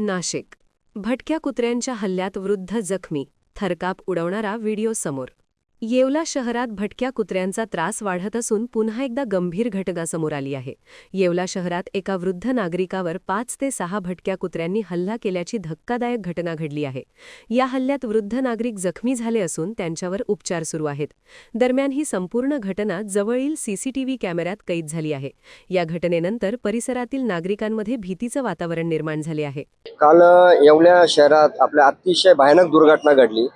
नाशिक. भटक्या कुत्र्यांच्या हल्ल्यात वृद्ध जखमी, थरकाप उडवणारा व्हिडिओ समोर. येवला शहरात भटक्या कुत्र्यांचा त्रास वाढत असून पुन्हा एकदा गंभीर घटना समोर आली आहे. येवला शहरात एका वृद्ध नागरिकावर 5 ते 6 भटक्या कुत्र्यांनी हल्ला केल्याची धक्कादायक घटना घडली आहे. या हल्ल्यात वृद्ध नागरिक जखमी झाले असून त्यांच्यावर उपचार सुरू आहेत. दरम्यान ही संपूर्ण घटना जवळील सीसीटीव्ही कॅमेऱ्यात कैद झाली आहे. या घटनेनंतर परिसरातील नागरिकांमध्ये भीतीचं वातावरण निर्माण झाले आहे. काल येवला शहरात आपल्या अतिशय भयानक दुर्घटना घडली.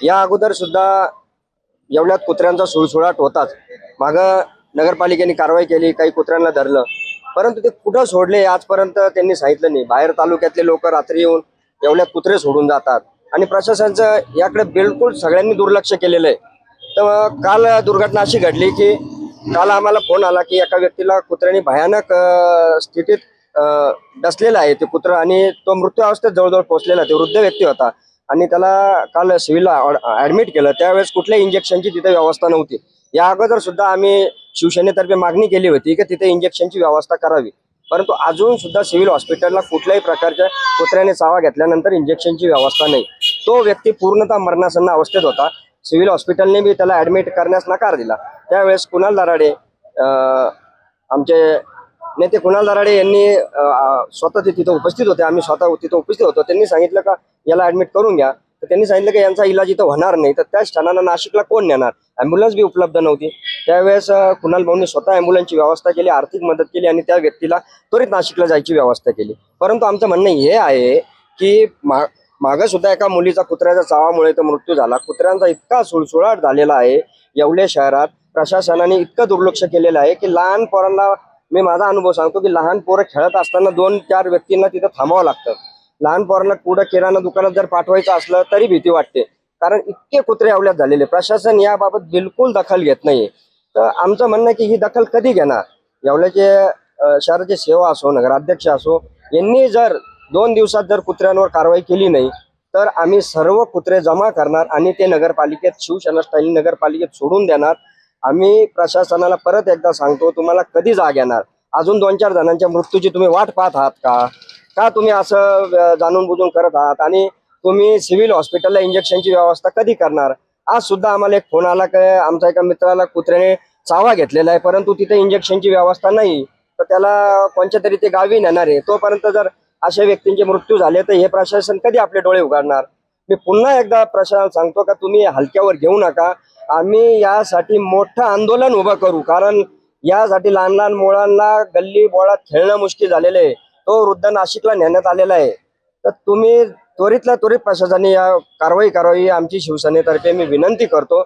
या अगोदर सुद्धा येवल्यात कुत्र्यांचा सुळसुळाट होताच. मागं नगरपालिकेने कारवाई केली, काही कुत्र्यांना धरलं, परंतु ते कुठं सोडले आजपर्यंत त्यांनी सांगितलं नाही. बाहेर तालुक्यातले लोक रात्री येऊन येवल्यात कुत्रे सोडून जातात आणि प्रशासनाचं याकडे बिलकुल सगळ्यांनी दुर्लक्ष केलेलं आहे. तर काल दुर्घटना अशी घडली की काल आम्हाला फोन आला की एका व्यक्तीला कुत्र्याने भयानक स्थितीत डसलेला आहे ते कुत्रं आणि तो मृत्यू अवस्थेत जवळजवळ पोहोचलेला. ते वृद्ध व्यक्ती होता आणि त्याला काल सिव्हिलला ॲडमिट केलं. त्यावेळेस कुठल्याही इंजेक्शनची तिथे व्यवस्था नव्हती. या अगोदर सुद्धा आम्ही शिवसेनेतर्फे मागणी केली होती की तिथे इंजेक्शनची व्यवस्था करावी, परंतु अजून सुद्धा सिव्हिल हॉस्पिटलला कुठल्याही प्रकारच्या कुत्र्याने चावा घेतल्यानंतर इंजेक्शनची व्यवस्था नाही. तो व्यक्ती पूर्णतः मरणासन्न अवस्थेत होता. सिव्हिल हॉस्पिटलने बी त्याला ॲडमिट करण्यास नकार दिला. त्यावेळेस कुणाल दराडे, आमचे नेते कुणाल दराडे यांनी स्वतः ते तिथं उपस्थित होते. आम्ही स्वतः तिथं उपस्थित होतो. त्यांनी सांगितलं का याला ॲडमिट करून घ्या. तर त्यांनी सांगितलं की यांचा इलाज इथं होणार नाही. तर त्याच क्षणाला नाशिकला कोण नेणार? ॲम्ब्युलन्स बी उपलब्ध नव्हती. त्यावेळेस कुणाल भाऊंनी स्वतः ॲम्ब्युलन्सची व्यवस्था केली, आर्थिक मदत केली आणि त्या व्यक्तीला त्वरित नाशिकला जायची व्यवस्था केली. परंतु आमचं म्हणणं हे आहे की मागं सुद्धा एका मुलीचा कुत्र्याच्या चावामुळे तो मृत्यू झाला. कुत्र्यांचा इतका सुळसुळाट झालेला आहे येवले शहरात. प्रशासनाने इतकं दुर्लक्ष केलेलं आहे की लहान पोरांना, मी माझा अनुभव सांगतो की लहान पोरं खेळत असताना 2-4 व्यक्तींना तिथं थांबावं लागतं. लहान पोरांना कुठं किराणा दुकानात जर पाठवायचं असलं तरी भीती वाटते, कारण इतके कुत्रे येवल्यात झालेले. प्रशासन याबाबत बिलकुल दखल घेत नाहीये. तर आमचं म्हणणं आहे की ही दखल कधी घेणार? येवल्याचे शहराचे सेवा असो, नगराध्यक्ष असो, यांनी जर 2 दिवसात जर कुत्र्यांवर कारवाई केली नाही तर आम्ही सर्व कुत्रे जमा करणार आणि ते नगरपालिकेत, शिवसेना स्टाईल नगरपालिकेत सोडून देणार. आम्ही प्रशासनाला परत एकदा सांगतो, तुम्हाला कधी जाग येणार? अजून 2-4 जणांच्या मृत्यूची तुम्ही वाट पाहत आहात का तुम्ही असं जाणून बुजून करत आहात? आणि तुम्ही सिव्हिल हॉस्पिटलला इंजेक्शनची व्यवस्था कधी करणार? आज सुद्धा आम्हाला एक फोन आला की आमच्या एका मित्राला कुत्र्याने चावा घेतलेला आहे, परंतु तिथे इंजेक्शनची व्यवस्था नाही, तर त्याला कोणत्या तरी ते गावी नेणार आहे. तोपर्यंत जर अशा व्यक्तींचे मृत्यू झाले तर हे प्रशासन कधी आपले डोळे उघडणार? मी पुन्हा एकदा प्रशासनाला सांगतो का तुम्ही हलक्यावर घेऊ नका. आम्ही यासाठी मोठं आंदोलन उभं करू, कारण यासाठी लहान लहान मुलांना गल्ली बोळात खेळणं मुश्किल झालेलं आहे. तो वृद्ध नाशिकला नेण्यात आलेला आहे. तर तुम्ही त्वरितला त्वरित प्रशासनाने या कारवाई करावी, आमची शिवसेनेतर्फे मी विनंती करतो.